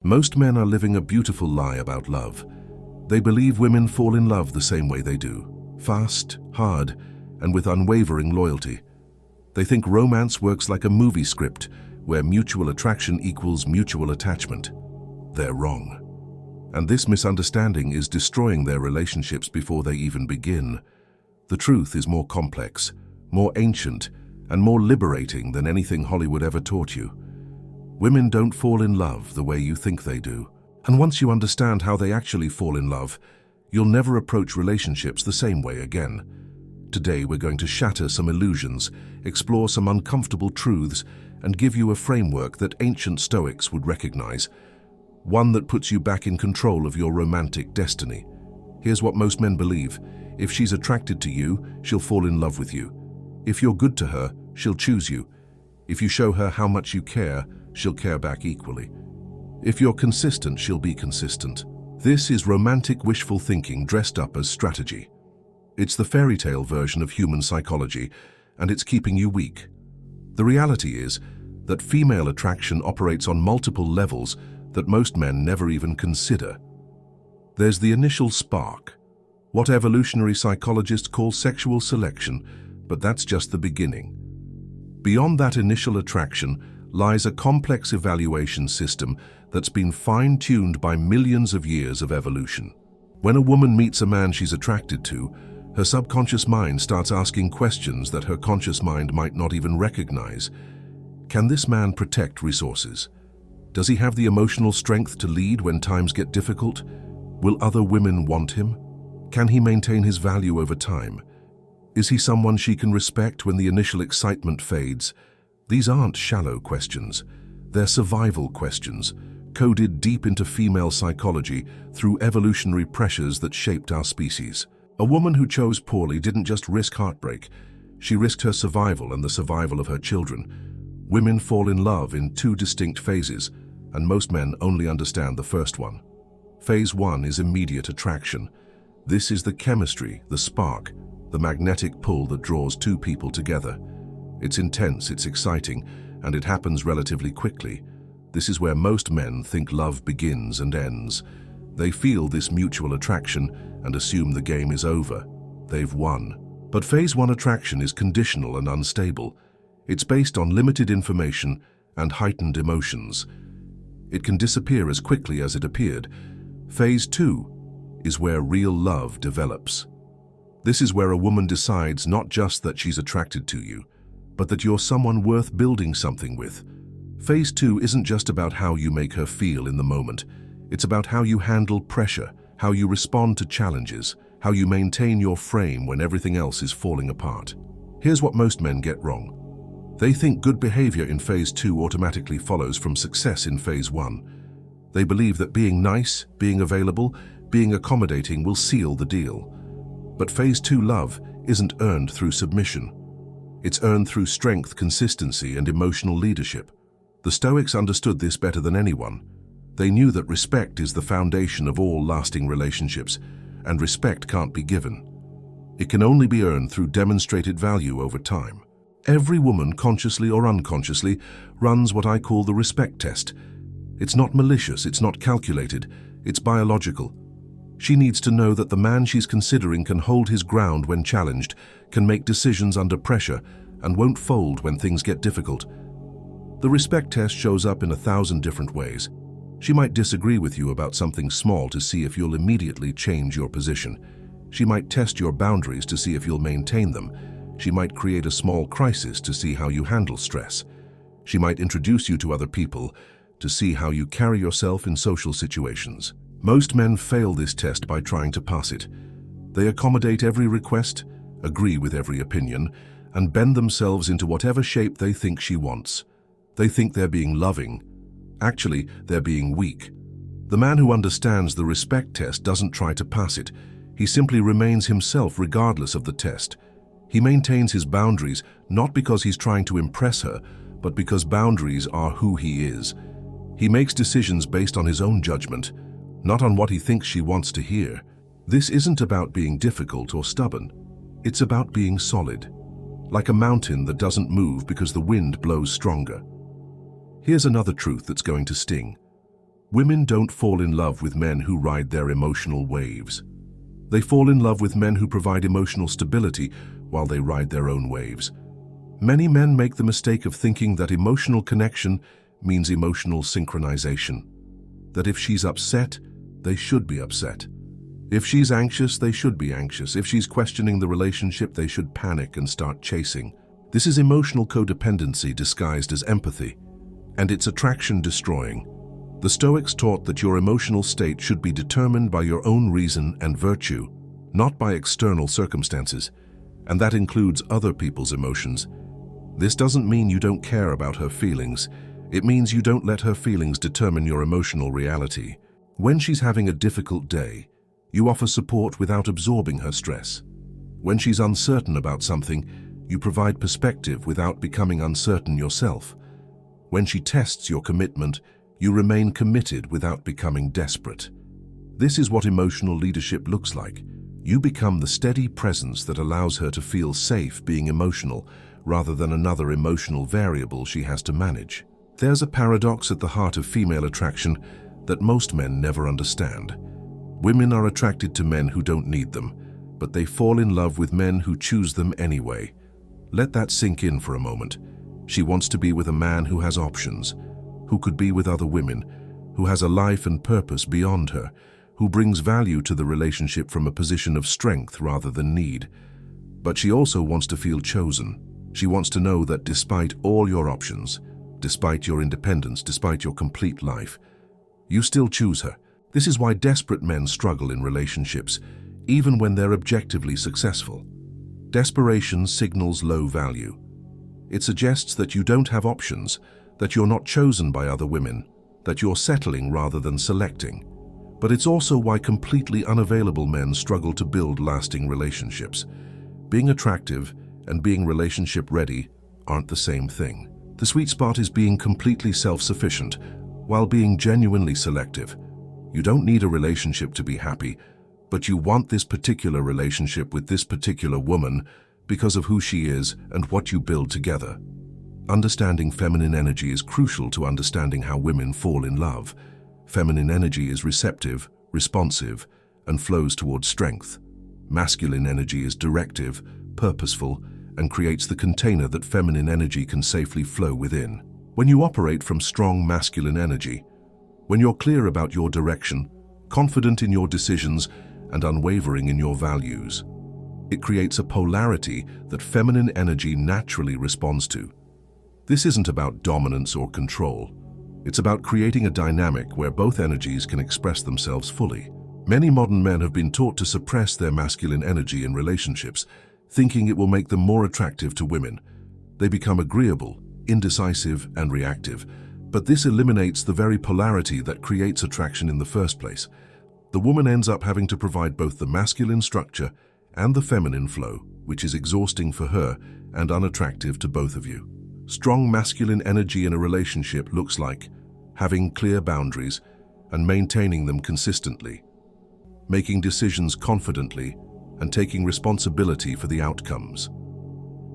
Most men are living a beautiful lie about love. They believe women fall in love the same way they do, fast, hard, and with unwavering loyalty. They think romance works like a movie script, where mutual attraction equals mutual attachment. They're wrong. And this misunderstanding is destroying their relationships before they even begin. The truth is more complex, more ancient, and more liberating than anything Hollywood ever taught you. Women don't fall in love the way you think they do. And once you understand how they actually fall in love, you'll never approach relationships the same way again. Today we're going to shatter some illusions, explore some uncomfortable truths, and give you a framework that ancient Stoics would recognize. One that puts you back in control of your romantic destiny. Here's what most men believe. If she's attracted to you, she'll fall in love with you. If you're good to her, she'll choose you. If you show her how much you care, she'll care back equally. If you're consistent, she'll be consistent. This is romantic wishful thinking dressed up as strategy. It's the fairy tale version of human psychology, and it's keeping you weak. The reality is that female attraction operates on multiple levels that most men never even consider. There's the initial spark, what evolutionary psychologists call sexual selection, but that's just the beginning. Beyond that initial attraction lies a complex evaluation system that's been fine-tuned by millions of years of evolution. When a woman meets a man she's attracted to, her subconscious mind starts asking questions that her conscious mind might not even recognize. Can this man protect resources? Does he have the emotional strength to lead when times get difficult? Will other women want him? Can he maintain his value over time? Is he someone she can respect when the initial excitement fades? These aren't shallow questions. They're survival questions, coded deep into female psychology through evolutionary pressures that shaped our species. A woman who chose poorly didn't just risk heartbreak. She risked her survival and the survival of her children. Women fall in love in two distinct phases, and most men only understand the first one. Phase 1 is immediate attraction. This is the chemistry, the spark, the magnetic pull that draws two people together. It's intense, it's exciting, and it happens relatively quickly. This is where most men think love begins and ends. They feel this mutual attraction and assume the game is over. They've won. But phase 1 attraction is conditional and unstable. It's based on limited information and heightened emotions. It can disappear as quickly as it appeared. Phase 2 is where real love develops. This is where a woman decides not just that she's attracted to you, but that you're someone worth building something with. Phase 2 isn't just about how you make her feel in the moment. It's about how you handle pressure, how you respond to challenges, how you maintain your frame when everything else is falling apart. Here's what most men get wrong. They think good behavior in phase 2 automatically follows from success in phase 1. They believe that being nice, being available, being accommodating will seal the deal. But phase 2 love isn't earned through submission. It's earned through strength, consistency, and emotional leadership. The Stoics understood this better than anyone. They knew that respect is the foundation of all lasting relationships, and respect can't be given. It can only be earned through demonstrated value over time. Every woman, consciously or unconsciously, runs what I call the respect test. It's not malicious, it's not calculated, it's biological. She needs to know that the man she's considering can hold his ground when challenged, can make decisions under pressure, and won't fold when things get difficult. The respect test shows up in 1,000 different ways. She might disagree with you about something small to see if you'll immediately change your position. She might test your boundaries to see if you'll maintain them. She might create a small crisis to see how you handle stress. She might introduce you to other people to see how you carry yourself in social situations. Most men fail this test by trying to pass it. They accommodate every request, agree with every opinion, and bend themselves into whatever shape they think she wants. They think they're being loving. Actually, they're being weak. The man who understands the respect test doesn't try to pass it. He simply remains himself regardless of the test. He maintains his boundaries not because he's trying to impress her, but because boundaries are who he is. He makes decisions based on his own judgment, not on what he thinks she wants to hear. This isn't about being difficult or stubborn. It's about being solid, like a mountain that doesn't move because the wind blows stronger. Here's another truth that's going to sting. Women don't fall in love with men who ride their emotional waves. They fall in love with men who provide emotional stability while they ride their own waves. Many men make the mistake of thinking that emotional connection means emotional synchronization. That if she's upset, they should be upset. If she's anxious, they should be anxious. If she's questioning the relationship, they should panic and start chasing. This is emotional codependency disguised as empathy, and it's attraction destroying. The Stoics taught that your emotional state should be determined by your own reason and virtue, not by external circumstances, and that includes other people's emotions. This doesn't mean you don't care about her feelings. It means you don't let her feelings determine your emotional reality. When she's having a difficult day, you offer support without absorbing her stress. When she's uncertain about something, you provide perspective without becoming uncertain yourself. When she tests your commitment, you remain committed without becoming desperate. This is what emotional leadership looks like. You become the steady presence that allows her to feel safe being emotional, rather than another emotional variable she has to manage. There's a paradox at the heart of female attraction that most men never understand. Women are attracted to men who don't need them, but they fall in love with men who choose them anyway. Let that sink in for a moment. She wants to be with a man who has options, who could be with other women, who has a life and purpose beyond her, who brings value to the relationship from a position of strength rather than need. But she also wants to feel chosen. She wants to know that despite all your options, despite your independence, despite your complete life, you still choose her. This is why desperate men struggle in relationships, even when they're objectively successful. Desperation signals low value. It suggests that you don't have options, that you're not chosen by other women, that you're settling rather than selecting. But it's also why completely unavailable men struggle to build lasting relationships. Being attractive and being relationship ready aren't the same thing. The sweet spot is being completely self-sufficient while being genuinely selective. You don't need a relationship to be happy, but you want this particular relationship with this particular woman because of who she is and what you build together. Understanding feminine energy is crucial to understanding how women fall in love. Feminine energy is receptive, responsive, and flows towards strength. Masculine energy is directive, purposeful, and creates the container that feminine energy can safely flow within. When you operate from strong masculine energy, when you're clear about your direction, confident in your decisions, and unwavering in your values, it creates a polarity that feminine energy naturally responds to. This isn't about dominance or control. It's about creating a dynamic where both energies can express themselves fully. Many modern men have been taught to suppress their masculine energy in relationships, thinking it will make them more attractive to women. They become agreeable, indecisive, and reactive, but this eliminates the very polarity that creates attraction in the first place. The woman ends up having to provide both the masculine structure and the feminine flow, which is exhausting for her and unattractive to both of you. Strong masculine energy in a relationship looks like having clear boundaries and maintaining them consistently, making decisions confidently and taking responsibility for the outcomes,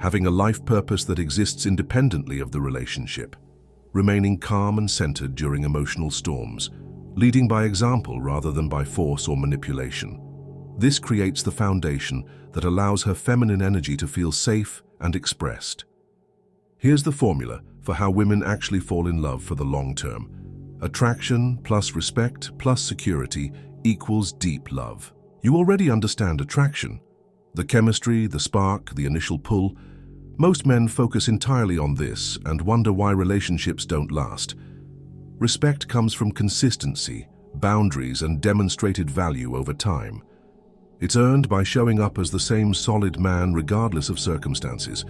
having a life purpose that exists independently of the relationship, remaining calm and centered during emotional storms, leading by example rather than by force or manipulation. This creates the foundation that allows her feminine energy to feel safe and expressed. Here's the formula for how women actually fall in love for the long term. Attraction plus respect plus security equals deep love. You already understand attraction. The chemistry, the spark, the initial pull. Most men focus entirely on this and wonder why relationships don't last. Respect comes from consistency, boundaries, and demonstrated value over time. It's earned by showing up as the same solid man regardless of circumstances.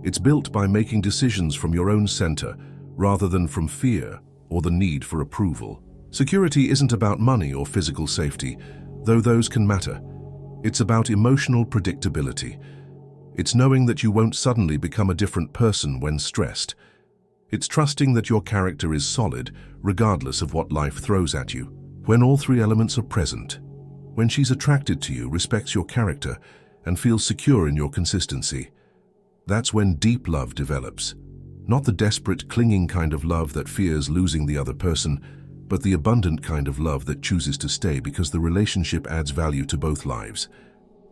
It's built by making decisions from your own center rather than from fear or the need for approval. Security isn't about money or physical safety, though those can matter. It's about emotional predictability. It's knowing that you won't suddenly become a different person when stressed. It's trusting that your character is solid regardless of what life throws at you. When all three elements are present, when she's attracted to you, respects your character, and feels secure in your consistency, that's when deep love develops. Not the desperate, clinging kind of love that fears losing the other person, but the abundant kind of love that chooses to stay because the relationship adds value to both lives.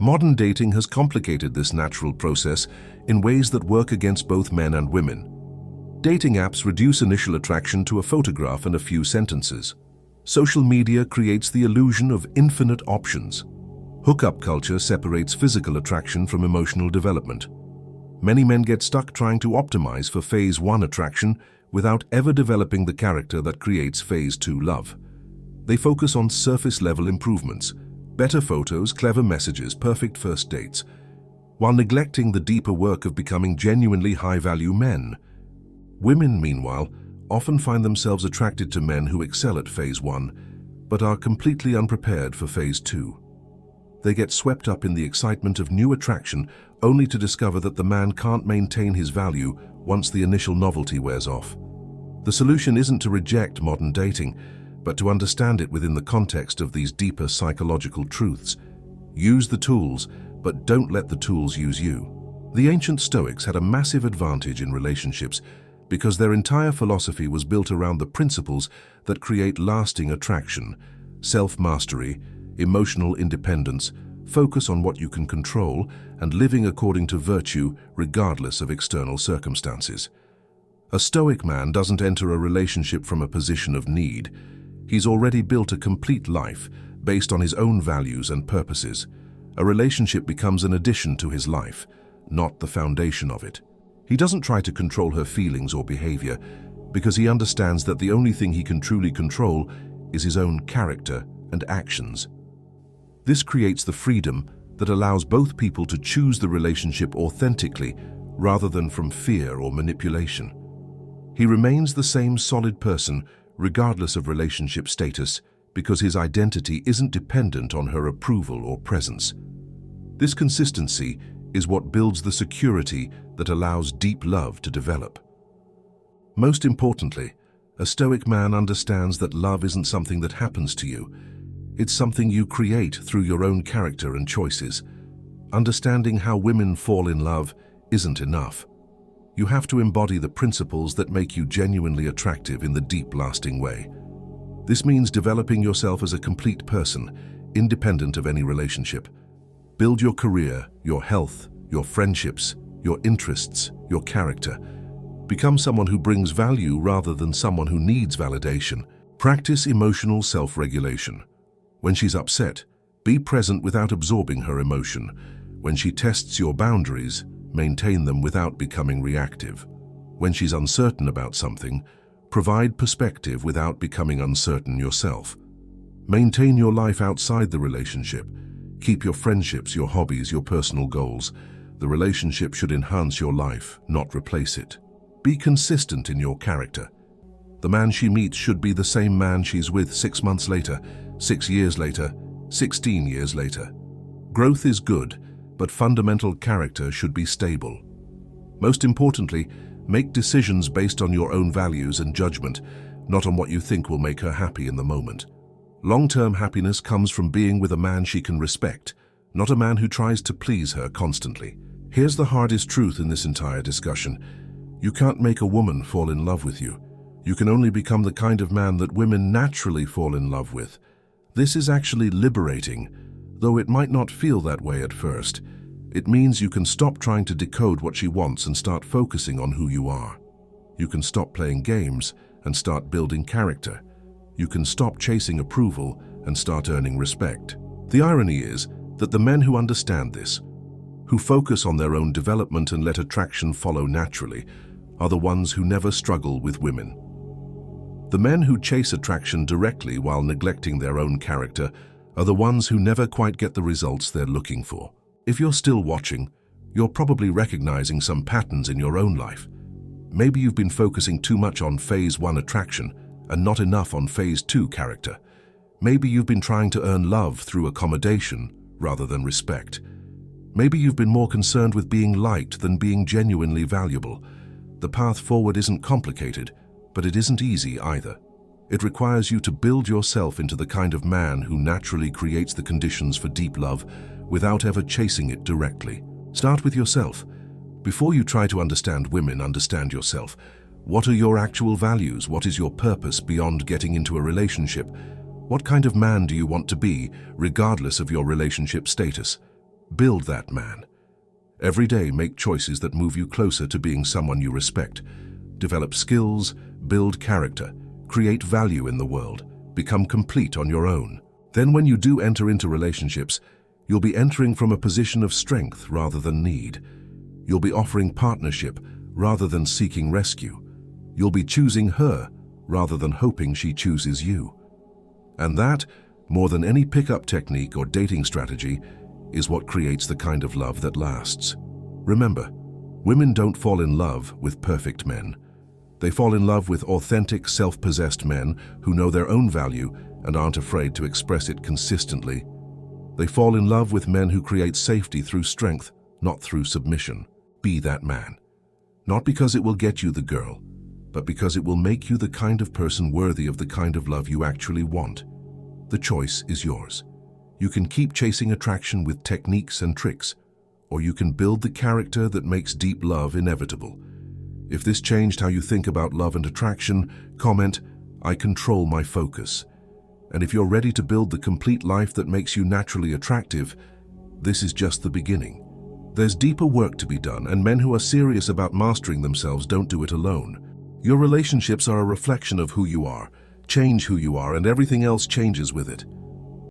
Modern dating has complicated this natural process in ways that work against both men and women. Dating apps reduce initial attraction to a photograph and a few sentences. Social media creates the illusion of infinite options. Hookup culture separates physical attraction from emotional development. Many men get stuck trying to optimize for phase 1 attraction without ever developing the character that creates phase 2 love. They focus on surface-level improvements, better photos, clever messages, perfect first dates, while neglecting the deeper work of becoming genuinely high-value men. Women, meanwhile, often find themselves attracted to men who excel at phase 1, but are completely unprepared for phase 2. They get swept up in the excitement of new attraction only to discover that the man can't maintain his value once the initial novelty wears off. The solution isn't to reject modern dating, but to understand it within the context of these deeper psychological truths. Use the tools, but don't let the tools use you. The ancient Stoics had a massive advantage in relationships because their entire philosophy was built around the principles that create lasting attraction: self-mastery, emotional independence, focus on what you can control, and living according to virtue regardless of external circumstances. A Stoic man doesn't enter a relationship from a position of need. He's already built a complete life based on his own values and purposes. A relationship becomes an addition to his life, not the foundation of it. He doesn't try to control her feelings or behavior because he understands that the only thing he can truly control is his own character and actions. This creates the freedom that allows both people to choose the relationship authentically rather than from fear or manipulation. He remains the same solid person regardless of relationship status because his identity isn't dependent on her approval or presence. This consistency is what builds the security that allows deep love to develop. Most importantly, a Stoic man understands that love isn't something that happens to you. It's something you create through your own character and choices. Understanding how women fall in love isn't enough. You have to embody the principles that make you genuinely attractive in the deep, lasting way. This means developing yourself as a complete person, independent of any relationship. Build your career, your health, your friendships, your interests, your character. Become someone who brings value rather than someone who needs validation. Practice emotional self-regulation. When she's upset, be present without absorbing her emotion. When she tests your boundaries, maintain them without becoming reactive. When she's uncertain about something, provide perspective without becoming uncertain yourself. Maintain your life outside the relationship. Keep your friendships, your hobbies, your personal goals. The relationship should enhance your life, not replace it. Be consistent in your character. The man she meets should be the same man she's with 6 months later, 6 years later, 16 years later. Growth is good, but fundamental character should be stable. Most importantly, make decisions based on your own values and judgment, not on what you think will make her happy in the moment. Long-term happiness comes from being with a man she can respect, not a man who tries to please her constantly. Here's the hardest truth in this entire discussion. You can't make a woman fall in love with you. You can only become the kind of man that women naturally fall in love with. This is actually liberating, though it might not feel that way at first. It means you can stop trying to decode what she wants and start focusing on who you are. You can stop playing games and start building character. You can stop chasing approval and start earning respect. The irony is that the men who understand this, who focus on their own development and let attraction follow naturally, are the ones who never struggle with women. The men who chase attraction directly while neglecting their own character are the ones who never quite get the results they're looking for. If you're still watching, you're probably recognizing some patterns in your own life. Maybe you've been focusing too much on phase 1 attraction and not enough on phase 2 character. Maybe you've been trying to earn love through accommodation rather than respect. Maybe you've been more concerned with being liked than being genuinely valuable. The path forward isn't complicated, but it isn't easy either. It requires you to build yourself into the kind of man who naturally creates the conditions for deep love without ever chasing it directly. Start with yourself. Before you try to understand women, understand yourself. What are your actual values? What is your purpose beyond getting into a relationship? What kind of man do you want to be, regardless of your relationship status? Build that man. Every day, make choices that move you closer to being someone you respect. Develop skills, build character, create value in the world, become complete on your own. Then when you do enter into relationships, you'll be entering from a position of strength rather than need. You'll be offering partnership rather than seeking rescue. You'll be choosing her rather than hoping she chooses you. And that, more than any pickup technique or dating strategy, is what creates the kind of love that lasts. Remember, women don't fall in love with perfect men. They fall in love with authentic, self-possessed men who know their own value and aren't afraid to express it consistently. They fall in love with men who create safety through strength, not through submission. Be that man. Not because it will get you the girl, but because it will make you the kind of person worthy of the kind of love you actually want. The choice is yours. You can keep chasing attraction with techniques and tricks, or you can build the character that makes deep love inevitable. If this changed how you think about love and attraction, comment, "I control my focus." And if you're ready to build the complete life that makes you naturally attractive, this is just the beginning. There's deeper work to be done, and men who are serious about mastering themselves don't do it alone. Your relationships are a reflection of who you are. Change who you are, and everything else changes with it.